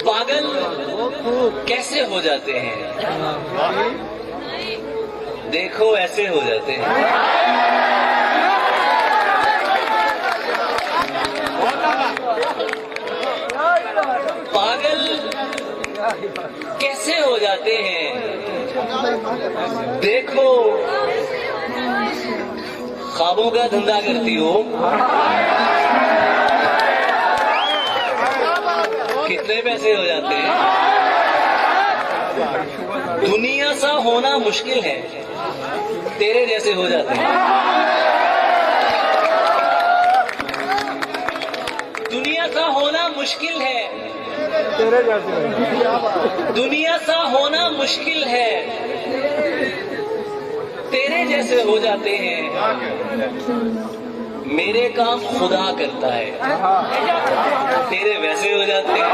पागल कैसे हो जाते हैं, देखो ऐसे हो जाते हैं। पागल कैसे हो जाते हैं, देखो ख्वाबों का धंधा करती हो, कितने पैसे हो जाते हैं। दुनिया सा होना मुश्किल है, तेरे जैसे हो जाते हैं। दुनिया सा होना मुश्किल है, तेरे जैसे। दुनिया सा होना मुश्किल है, तेरे जैसे हो जाते हैं। मेरे काम खुदा करता है, तेरे वैसे हो जाते हैं।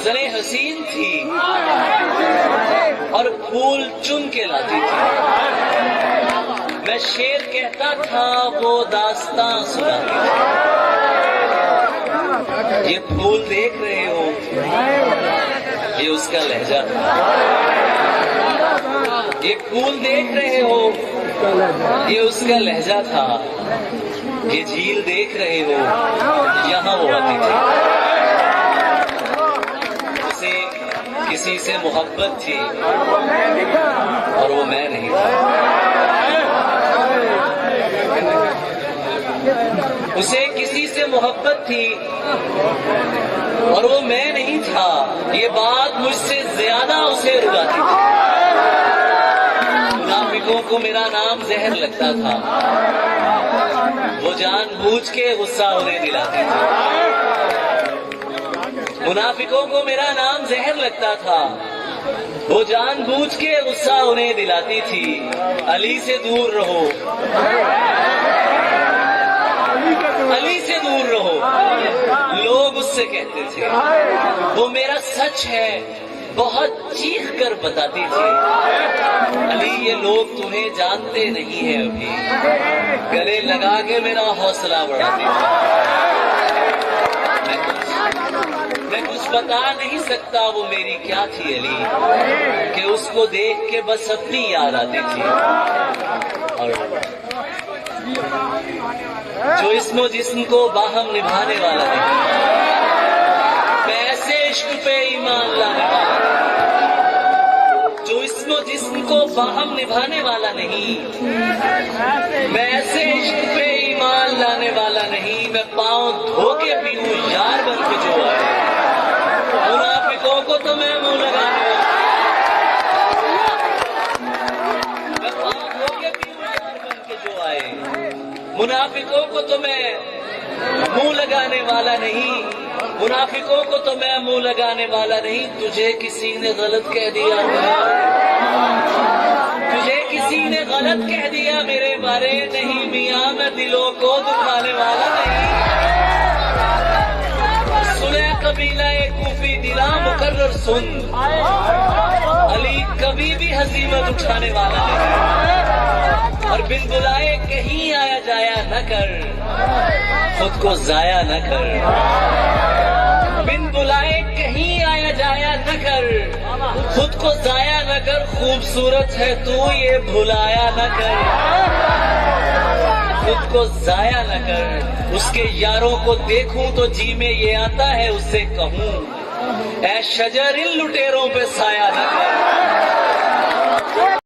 ज़रे हसीन थी और फूल चुन के लाती थी, मैं शेर कहता था वो दास्तां सुनाती थी। ये फूल देख रहे हो, ये उसका लहजा था। ये फूल देख रहे हो, ये उसका लहजा था। ये झील देख रहे हो, यहाँ वो आती थी। उसे किसी से मोहब्बत थी और वो मैं नहीं था। उसे किसी से मोहब्बत थी और वो मैं नहीं था। ये बात मुझसे ज्यादा उसे रुलाती थी। मुनाफिकों को मेरा नाम जहर लगता था, वो जानबूझ के गुस्सा उन्हें दिलाती थी। मुनाफिकों को मेरा नाम जहर लगता था, वो जानबूझ के गुस्सा उन्हें दिलाती थी। अली से दूर रहो, अली से दूर रहो, लोग उससे कहते थे। वो मेरा सच है बहुत चीख कर बताती थी। अली ये लोग तुम्हें जानते नहीं है अभी, गले लगा के मेरा हौसला बढ़ाती थी। मैं कुछ बता नहीं सकता वो मेरी क्या थी अली, कि उसको देख के बस अपनी याद आती थी। और जो इसमो जिस्म को बाहम निभाने वाला नहीं, मैं ऐसे इश्क पे ईमान लाने वाला नहीं। जो इसमो जिस्म को बाहम निभाने वाला नहीं, मैं ऐसे इश्क पे ईमान लाने वाला नहीं। मैं पाँव धो के पीऊं यार बन के जो आए, मुनाफिकों को तो मैं मुंह लगाने वाला, मैं पाँव धो के पीऊं यार बन के जो आए। मुनाफिकों को तो मैं मुंह लगाने वाला नहीं, मुनाफिकों को तो मैं मुंह लगाने वाला नहीं। तुझे किसी ने गलत कह दिया, तुझे किसी ने गलत कह दिया मेरे बारे नहीं मियाँ, मैं दिलों को दुखाने वाला नहीं। सुने कबीला कूफी दिला मुकर्रर सुन, अली कभी भी हजीमत उठाने वाला नहीं। और बिन बुलाए कहीं आया जाया न कर, खुद को जाया न कर। बिन बुलाए कहीं आया जाया न कर, खुद को जाया न कर। खूबसूरत है तू ये भुलाया न कर, खुद को जाया न कर। उसके यारों को देखूं तो जी में ये आता है उससे कहूं, ऐ शजर इन लुटेरों पे साया न कर।